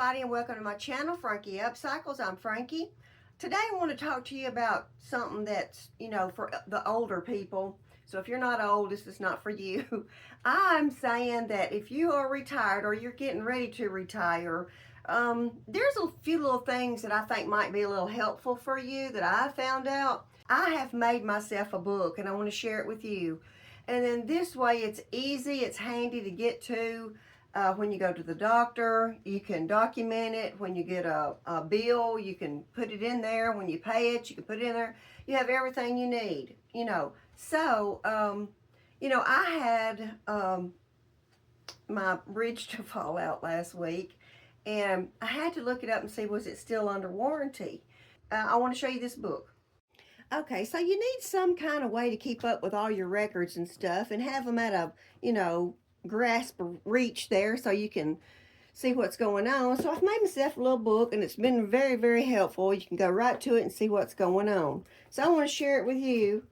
everybody, and welcome to my channel, Frankie Upcycles. I'm Frankie. Today I want to talk to you about something that's, for the older people. So if you're not old, this is not for you. I'm saying that if you are retired or you're getting ready to retire, there's a few little things that I think might be a little helpful for you that I found out. I have made myself a book and I want to share it with you. And then this way it's easy, it's handy to get to. When you go to the doctor, you can document it. When you get a bill, you can put it in there. When you pay it, you can put it in there. You have everything you need, So, I had my bridge to fall out last week, and I had to look it up and see, was it still under warranty? I want to show you this book. Okay, so you need some kind of way to keep up with all your records and stuff and have them at a, grasp or reach there so you can see what's going on. So I've made myself a little book and it's been very, very helpful. You can go right to it and see what's going on. So I want to share it with you.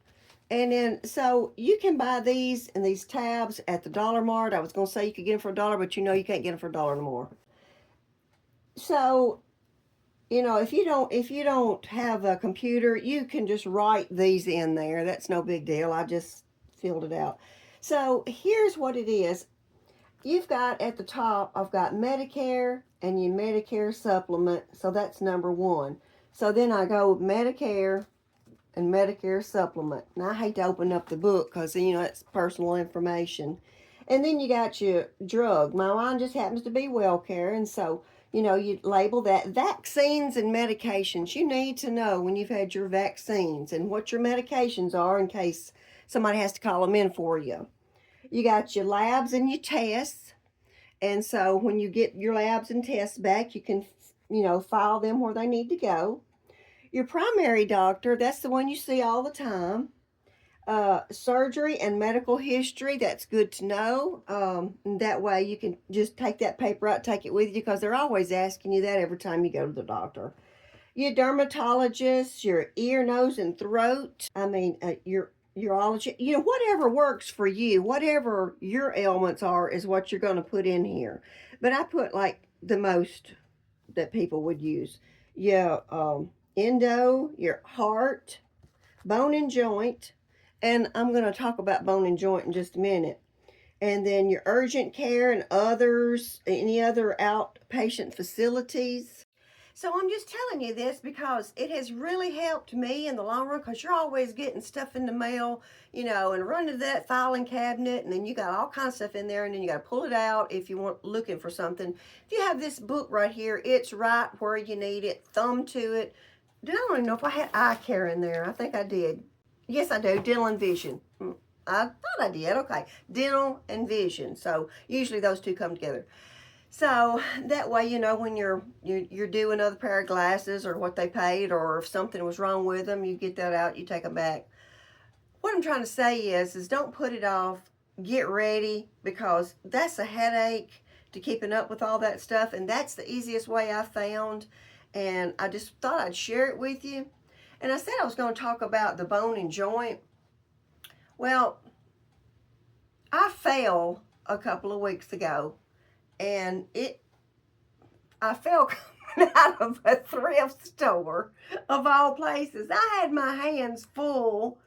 And then, so you can buy these and these tabs at the Dollar Mart. I was going to say you could get them for $1, but you can't get them for $1 no more. So, if you don't have a computer, you can just write these in there. That's no big deal. I just filled it out. So here's what it is. You've got at the top, I've got Medicare and your Medicare supplement. So that's number 1. So then I go Medicare and Medicare supplement. Now I hate to open up the book because, it's personal information. And then you got your drug. Mine just happens to be WellCare. And so, you label that. Vaccines and medications. You need to know when you've had your vaccines and what your medications are in case somebody has to call them in for you. You got your labs and your tests. And so when you get your labs and tests back, you can, file them where they need to go. Your primary doctor, that's the one you see all the time. Surgery and medical history, that's good to know. That way you can just take that paper out, take it with you, because they're always asking you that every time you go to the doctor. Your dermatologist, your ear, nose, and throat. Your urology, whatever works for you, whatever your ailments are is what you're going to put in here. But I put like the most that people would use. Your endo, your heart, bone and joint, and I'm going to talk about bone and joint in just a minute. And then your urgent care and others, any other outpatient facilities. So I'm just telling you this because it has really helped me in the long run, because you're always getting stuff in the mail, and running to that filing cabinet, and then you got all kinds of stuff in there, and then you got to pull it out if you want looking for something. If you have this book right here, it's right where you need it. Thumb to it. I don't even know if I had eye care in there. I think I did. Yes, I do. Dental and vision. I thought I did. Okay. Dental and vision. So usually those two come together. So that way, when you're due another pair of glasses or what they paid, or if something was wrong with them, you get that out, you take them back. What I'm trying to say is don't put it off. Get ready, because that's a headache to keeping up with all that stuff, and that's the easiest way I found, and I just thought I'd share it with you. And I said I was going to talk about the bone and joint. Well, I fell a couple of weeks ago. And I fell coming out of a thrift store, of all places. I had my hands full,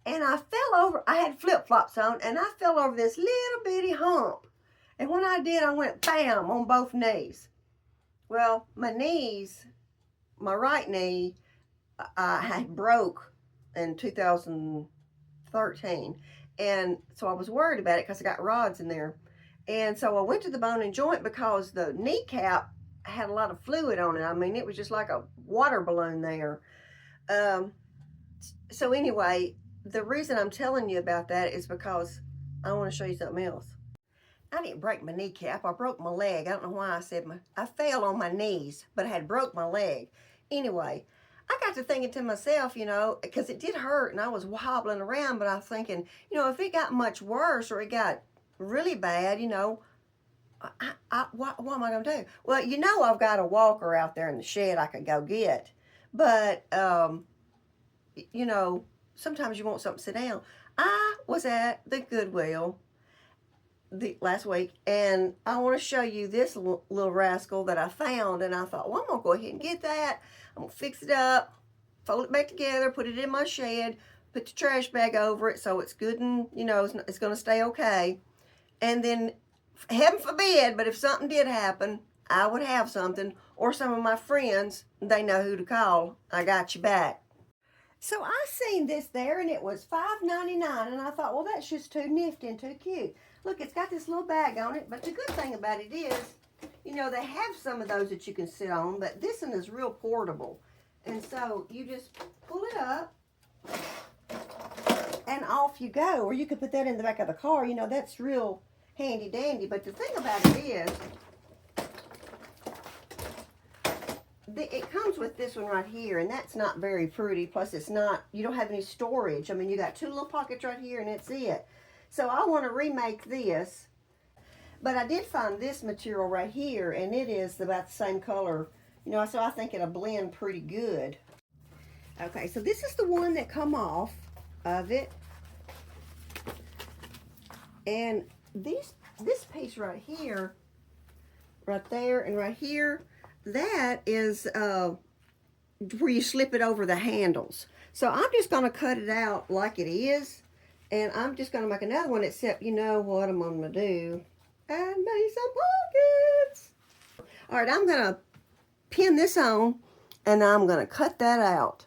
and I fell over. I had flip-flops on, and I fell over this little bitty hump. And when I did, I went bam on both knees. Well, my right knee, I had broke in 2013. And so I was worried about it because I got rods in there. And so I went to the bone and joint because the kneecap had a lot of fluid on it. It was just like a water balloon there. So anyway, the reason I'm telling you about that is because I want to show you something else. I didn't break my kneecap. I broke my leg. I don't know why I said I fell on my knees, but I had broke my leg. Anyway, I got to thinking to myself, because it did hurt and I was wobbling around, but I was thinking, if it got much worse or it got really bad, what am I going to do? Well, I've got a walker out there in the shed I could go get. But, sometimes you want something to sit down. I was at the Goodwill last week, and I want to show you this little rascal that I found, and I thought, well, I'm going to go ahead and get that. I'm going to fix it up, fold it back together, put it in my shed, put the trash bag over it so it's good and, you know, it's going to stay okay. And then, heaven forbid, but if something did happen, I would have something, or some of my friends, they know who to call. I got you back. So I seen this there, and it was $5.99, and I thought, well, that's just too nifty and too cute. Look, it's got this little bag on it, but the good thing about it is, you know, they have some of those that you can sit on, but this one is real portable. And so you just pull it up, and off you go. Or you could put that in the back of the car. You know, that's real handy dandy. But the thing about it is, it comes with this one right here, and that's not very pretty. Plus, it's not, you don't have any storage. I mean, you got two little pockets right here, and that's it. So I want to remake this. But I did find this material right here, and it is about the same color. You know, so I think it'll blend pretty good. Okay, so this is the one that come off of it. And this piece right here, right there, and right here, that is where you slip it over the handles. So I'm just going to cut it out like it is, and I'm just going to make another one, except you know what I'm going to do? I made some pockets. All right, I'm going to pin this on, and I'm going to cut that out.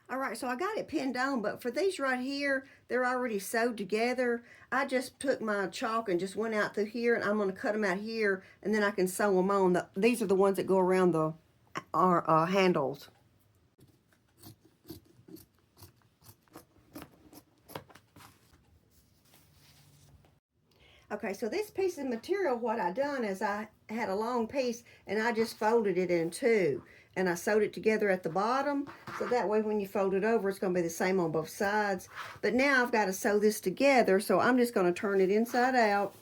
All right, so I got it pinned on, but for these right here, they're already sewed together. I just took my chalk and just went out through here, and I'm going to cut them out here, and then I can sew them on. These are the ones that go around the handles. Okay, so this piece of material, what I done is I had a long piece, and I just folded it in two. And I sewed it together at the bottom, so that way when you fold it over, it's going to be the same on both sides. But now I've got to sew this together, so I'm just going to turn it inside out,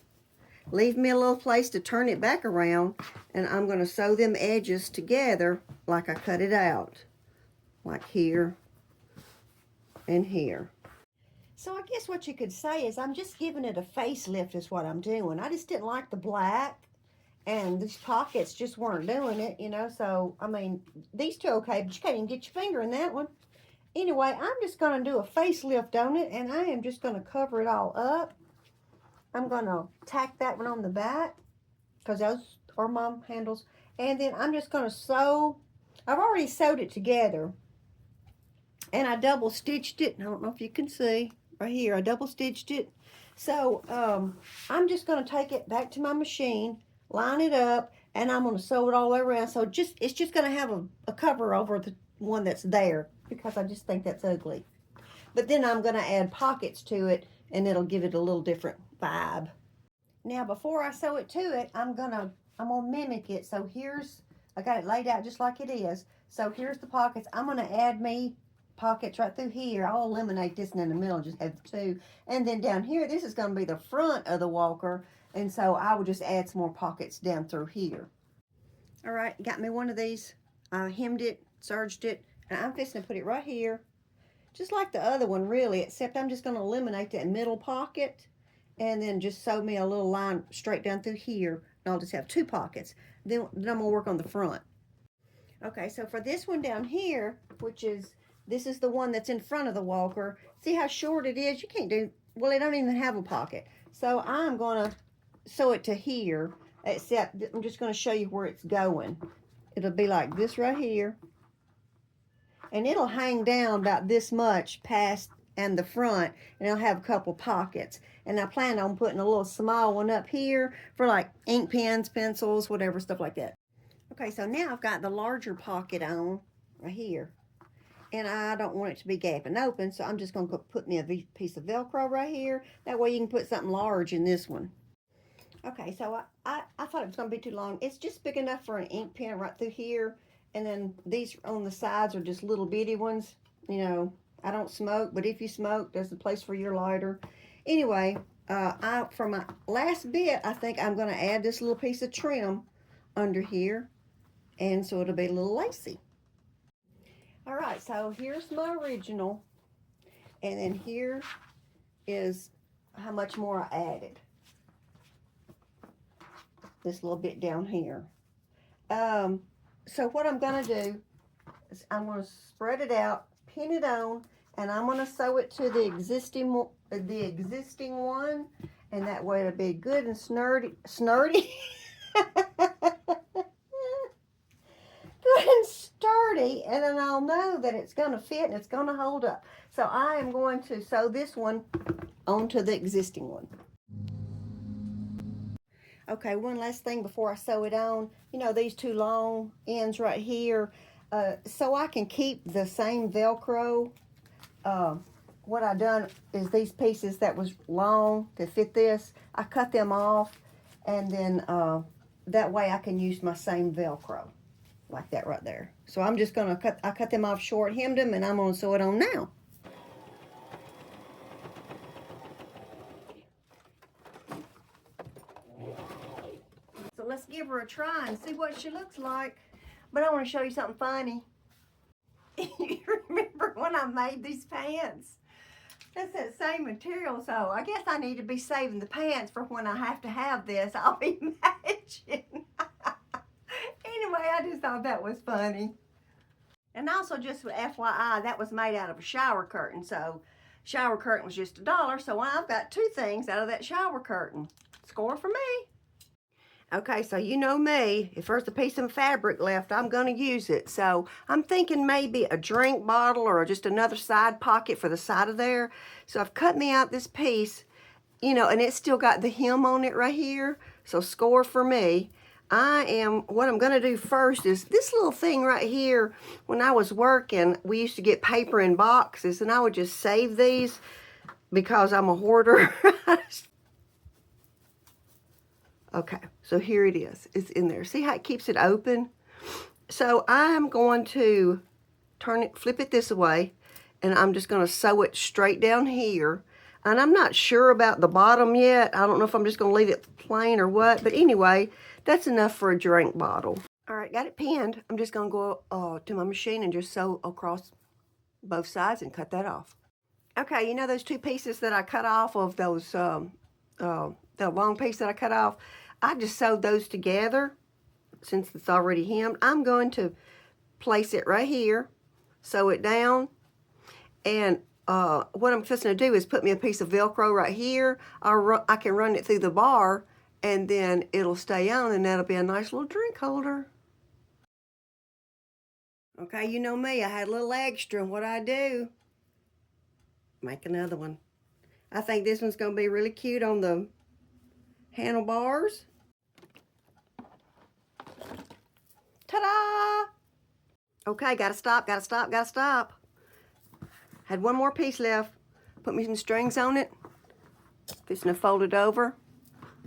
leave me a little place to turn it back around, and I'm going to sew them edges together like I cut it out, like here and here. So I guess what you could say is I'm just giving it a facelift is what I'm doing. I just didn't like the black. And these pockets just weren't doing it, you know, so, I mean, these two okay, but you can't even get your finger in that one. Anyway, I'm just going to do a facelift on it, and I am just going to cover it all up. I'm going to tack that one on the back, because those are my handles. And then I'm just going to sew. I've already sewed it together, and I double stitched it. I don't know if you can see, right here, I double stitched it. So, I'm just going to take it back to my machine, line it up, and I'm going to sew it all around. So it's just going to have a cover over the one that's there, because I just think that's ugly. But then I'm going to add pockets to it, and it'll give it a little different vibe. Now before I sew it to it, I'm gonna mimic it. So I got it laid out just like it is. So here's the pockets. I'm gonna add me pockets right through here. I'll eliminate this one in the middle, just have the two. And then down here, this is gonna be the front of the walker. And so I will just add some more pockets down through here. All right, got me one of these. I hemmed it, serged it, and I'm fixing to put it right here. Just like the other one, really, except I'm just going to eliminate that middle pocket and then just sew me a little line straight down through here, and I'll just have two pockets. Then I'm going to work on the front. Okay, so for this one down here, this is the one that's in front of the walker. See how short it is? You can't do, well, it don't even have a pocket. So I'm going to sew it to here, except I'm just going to show you where it's going. It'll be like this right here. And it'll hang down about this much past and the front, and it'll have a couple pockets. And I plan on putting a little small one up here for like ink pens, pencils, whatever, stuff like that. Okay, so now I've got the larger pocket on right here. And I don't want it to be gaping open, so I'm just going to put me a piece of Velcro right here. That way you can put something large in this one. Okay, so I thought it was going to be too long. It's just big enough for an ink pen right through here. And then these on the sides are just little bitty ones. You know, I don't smoke, but if you smoke, there's a place for your lighter. Anyway, for my last bit, I think I'm going to add this little piece of trim under here. And so it'll be a little lacy. All right, so here's my original. And then here is how much more I added. this little bit down here. So what I'm going to do is I'm going to spread it out, pin it on, and I'm going to sew it to the existing one, and that way it'll be good and snurdy. Good and sturdy, and then I'll know that it's going to fit and it's going to hold up. So I am going to sew this one onto the existing one. Okay, one last thing before I sew it on. You know, these two long ends right here, so I can keep the same Velcro. What I done is these pieces that was long to fit this, I cut them off, and then that way I can use my same Velcro, like that right there. So I'm just gonna I cut them off short, hemmed them, and I'm gonna sew it on now. So let's give her a try and see what she looks like. But I want to show you something funny. You remember when I made these pants? That's that same material, so I guess I need to be saving the pants for when I have to have this. I'll be matching. Anyway, I just thought that was funny. And also, just FYI, that was made out of a shower curtain. So shower curtain was just $1, so I've got 2 things out of that shower curtain. Score for me. Okay, so you know me, if there's a piece of fabric left, I'm going to use it. So I'm thinking maybe a drink bottle or just another side pocket for the side of there. So I've cut me out this piece, you know, and it's still got the hem on it right here. So score for me. What I'm going to do first is this little thing right here. When I was working, we used to get paper in boxes, and I would just save these because I'm a hoarder. Okay, so here it is. It's in there. See how it keeps it open? So I'm going to flip it this way, and I'm just going to sew it straight down here. And I'm not sure about the bottom yet. I don't know if I'm just going to leave it plain or what. But anyway, that's enough for a drink bottle. All right, got it pinned. I'm just going to go to my machine and just sew across both sides and cut that off. Okay, you know those 2 pieces that I cut off of those, the long piece that I cut off? I just sewed those together since it's already hemmed. I'm going to place it right here, sew it down, and what I'm just going to do is put me a piece of Velcro right here. I can run it through the bar, and then it'll stay on, and that'll be a nice little drink holder. Okay, you know me, I had a little extra, and what I do, make another one. I think this one's going to be really cute on the handlebars. Ta-da! Okay, gotta stop. Had one more piece left. Put me some strings on it. Just gonna fold it over.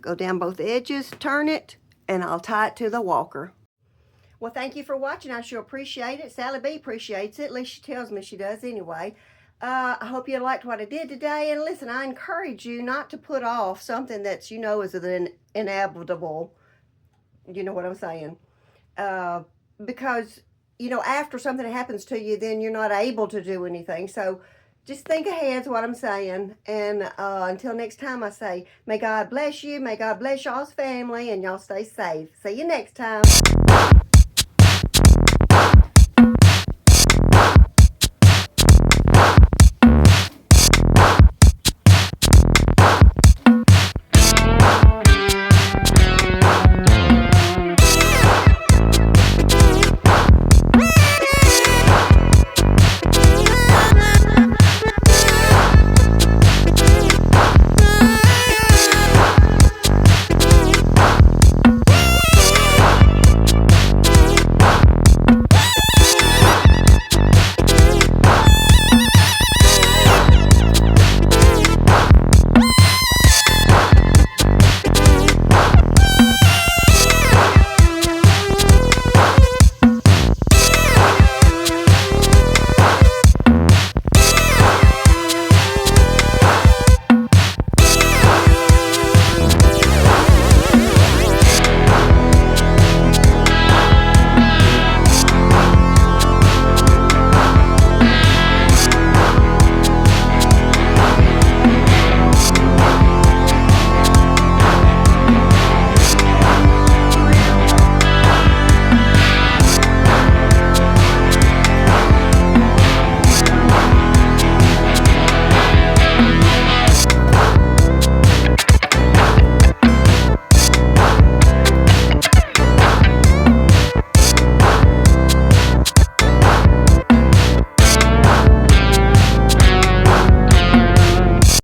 Go down both edges, turn it, and I'll tie it to the walker. Well, thank you for watching. I sure appreciate it. Sally B appreciates it. At least she tells me she does anyway. I hope you liked what I did today. And listen, I encourage you not to put off something that's, you know, is an inevitable. You know what I'm saying? Because, you know, after something happens to you, then you're not able to do anything. So just think ahead is what I'm saying. And until next time, I say, may God bless you. May God bless y'all's family, and y'all stay safe. See you next time.